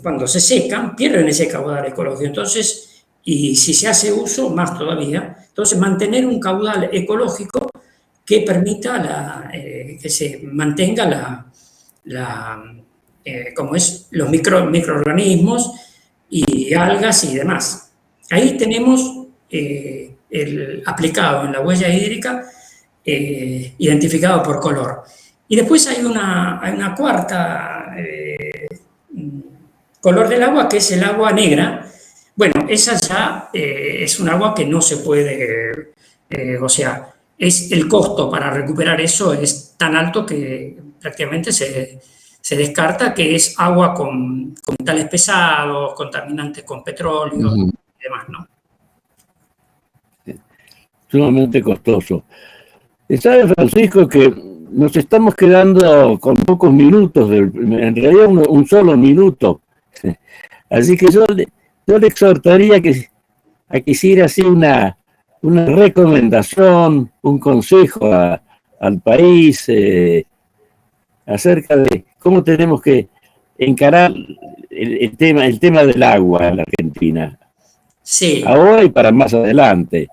cuando se secan, pierden ese caudal ecológico. Entonces, y si se hace uso, más todavía. Entonces, mantener un caudal ecológico que permita que se mantenga los microorganismos y algas y demás. Ahí tenemos aplicado en la huella hídrica, identificado por color. Y después hay una cuarta color del agua, que es el agua negra. Bueno, esa ya es un agua que no se puede, o sea, el costo para recuperar eso es tan alto que prácticamente se descarta, que es agua con metales pesados, contaminantes con petróleo y demás, ¿no? Sumamente costoso. ¿Sabe, Francisco, que nos estamos quedando con pocos minutos, en realidad un solo minuto? Así que yo le exhortaría a que hiciera así una recomendación, un consejo al país acerca de cómo tenemos que encarar el tema del agua en la Argentina. Sí. Ahora y para más adelante,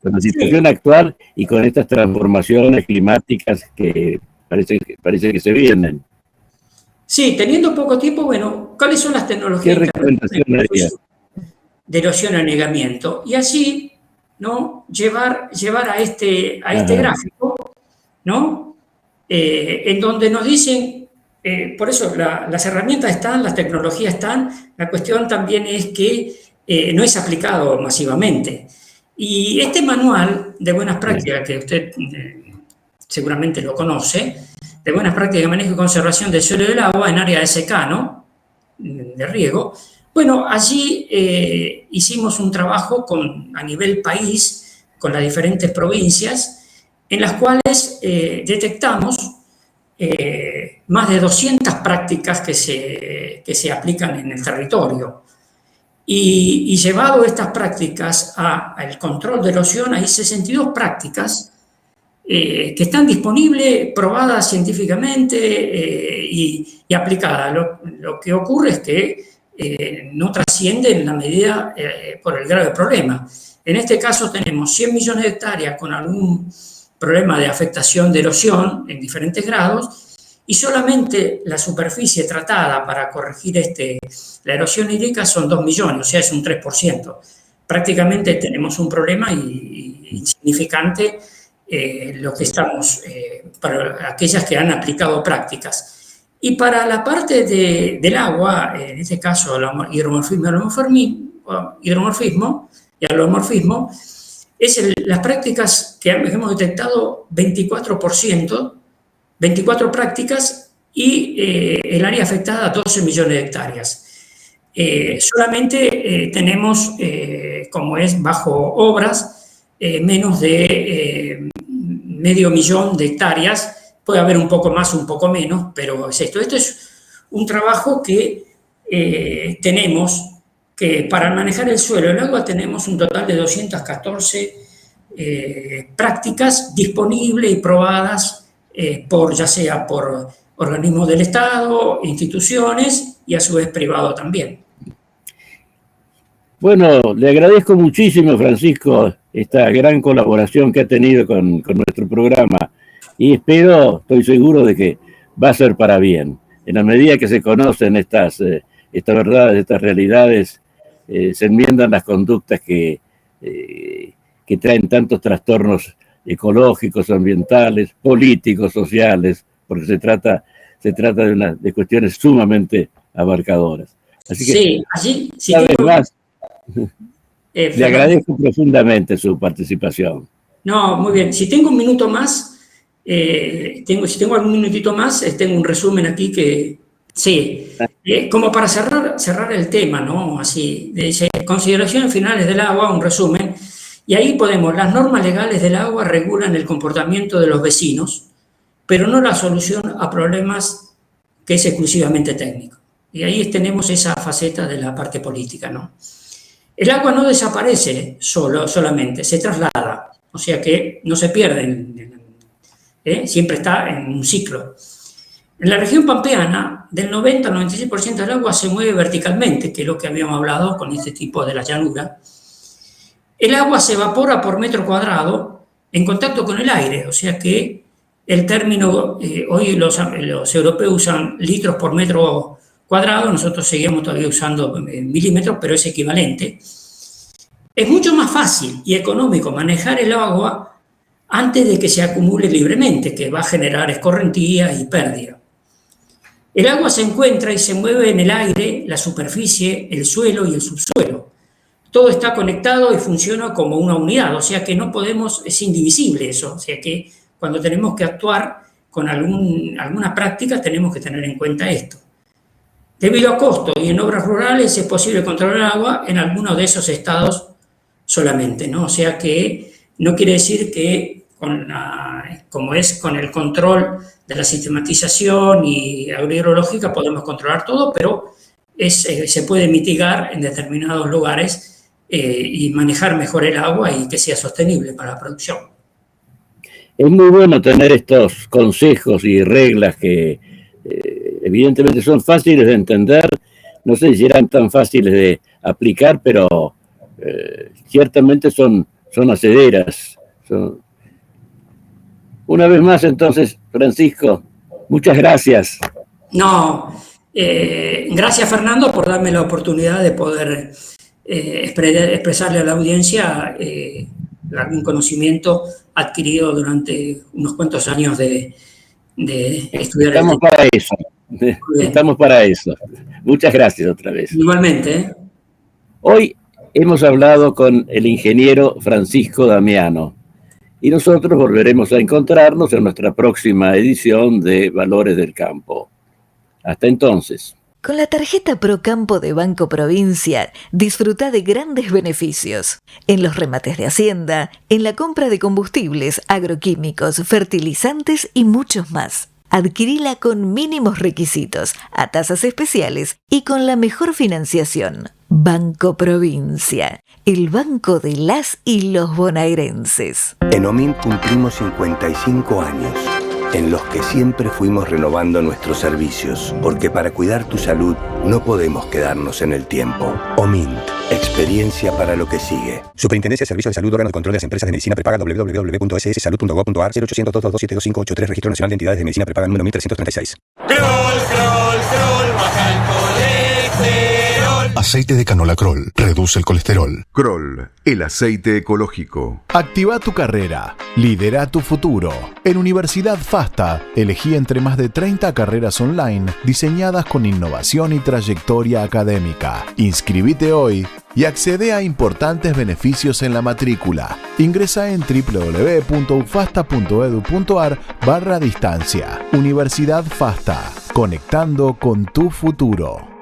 con la situación actual y con estas transformaciones climáticas que parece que se vienen. Sí, teniendo poco tiempo, bueno, ¿cuáles son las tecnologías ¿Qué recomendación haría? de erosión y anegamiento? Y así, ¿no? Llevar a este gráfico, ¿no? En donde nos dicen, por eso las herramientas están, las tecnologías están, la cuestión también es que no es aplicado masivamente. Y este manual de buenas prácticas, que usted seguramente lo conoce, de buenas prácticas de manejo y conservación del suelo y del agua en área de secano, de riego. Bueno, allí hicimos un trabajo a nivel país, con las diferentes provincias, en las cuales detectamos más de 200 prácticas que se aplican en el territorio. Y llevado estas prácticas al control de erosión, hay 62 prácticas que están disponibles, probadas científicamente y aplicadas. Lo que ocurre es que no trasciende en la medida por el grave problema. En este caso tenemos 100 millones de hectáreas con algún problema de afectación de erosión en diferentes grados, y solamente la superficie tratada para corregir la erosión hídrica son 2 millones, o sea, es un 3%. Prácticamente tenemos un problema insignificante lo que estamos, para aquellas que han aplicado prácticas. Y para la parte del agua, en este caso el hidromorfismo y alomorfismo, las prácticas que hemos detectado 24 prácticas y el área afectada 12 millones de hectáreas. Solamente tenemos, como es bajo obras, menos de medio millón de hectáreas. Puede haber un poco más, un poco menos, pero es esto. Esto es un trabajo que tenemos, que para manejar el suelo y el agua tenemos un total de 214 prácticas disponibles y probadas ya sea por organismos del Estado, instituciones y a su vez privado también. Bueno, le agradezco muchísimo, Francisco, esta gran colaboración que ha tenido con nuestro programa, y estoy seguro de que va a ser para bien. En la medida que se conocen estas verdades, estas realidades, se enmiendan las conductas que traen tantos trastornos ecológicos, ambientales, políticos, sociales, porque se trata de cuestiones sumamente abarcadoras. Así que, sí, allí, si una vez tengo, más, le agradezco profundamente su participación. No, muy bien. Si tengo un minuto más, si tengo algún minutito más, tengo un resumen aquí que, sí, como para cerrar el tema, ¿no? Así, dice, consideraciones finales del agua, un resumen, y ahí podemos, las normas legales del agua regulan el comportamiento de los vecinos, pero no la solución a problemas que es exclusivamente técnico. Y ahí tenemos esa faceta de la parte política, ¿no? El agua no desaparece solamente, se traslada, o sea que no se pierde, siempre está en un ciclo. En la región pampeana, del 90 al 96% del agua se mueve verticalmente, que es lo que habíamos hablado con este tipo de la llanura. El agua se evapora por metro cuadrado en contacto con el aire, o sea que el término, hoy los europeos usan litros por metro cuadrado, nosotros seguimos todavía usando milímetros, pero es equivalente. Es mucho más fácil y económico manejar el agua antes de que se acumule libremente, que va a generar escorrentía y pérdida. El agua se encuentra y se mueve en el aire, la superficie, el suelo y el subsuelo. Todo está conectado y funciona como una unidad, o sea que no podemos, es indivisible eso, o sea que cuando tenemos que actuar con alguna práctica tenemos que tener en cuenta esto. Debido a costos y en obras rurales es posible controlar el agua en algunos de esos estados solamente, ¿no? O sea que no quiere decir que como es con el control de la sistematización y agrihidrológica podemos controlar todo, pero se puede mitigar en determinados lugares y manejar mejor el agua y que sea sostenible para la producción. Es muy bueno tener estos consejos y reglas que evidentemente son fáciles de entender, no sé si eran tan fáciles de aplicar, pero ciertamente son hacederas. Una vez más, entonces, Francisco, muchas gracias. No, gracias Fernando por darme la oportunidad de poder expresarle a la audiencia algún conocimiento adquirido durante unos cuantos años de estudiar. Estamos para eso. Muchas gracias otra vez. Igualmente. Hoy hemos hablado con el ingeniero Francisco Damiano y nosotros volveremos a encontrarnos en nuestra próxima edición de Valores del Campo. Hasta entonces. Con la tarjeta Procampo de Banco Provincia, disfruta de grandes beneficios. En los remates de Hacienda, en la compra de combustibles, agroquímicos, fertilizantes y muchos más. Adquirila con mínimos requisitos, a tasas especiales y con la mejor financiación. Banco Provincia, el banco de las y los bonaerenses. En OMINT cumplimos 55 años, en los que siempre fuimos renovando nuestros servicios, porque para cuidar tu salud no podemos quedarnos en el tiempo. OMINT, experiencia para lo que sigue. Superintendencia de Servicios de Salud, órgano de control de las empresas de medicina prepaga, www.sssalud.gov.ar, 0800-227-2583, Registro Nacional de Entidades de Medicina Prepaga número 1336. Kroll, baja el colesterol. Aceite de canola Kroll reduce el colesterol. Kroll, el aceite ecológico. Activa tu carrera. Lidera tu futuro. En Universidad FASTA, elegí entre más de 30 carreras online diseñadas con innovación y trayectoria académica. Inscribite hoy y accede a importantes beneficios en la matrícula. Ingresa en www.ufasta.edu.ar/distancia. Universidad FASTA, conectando con tu futuro.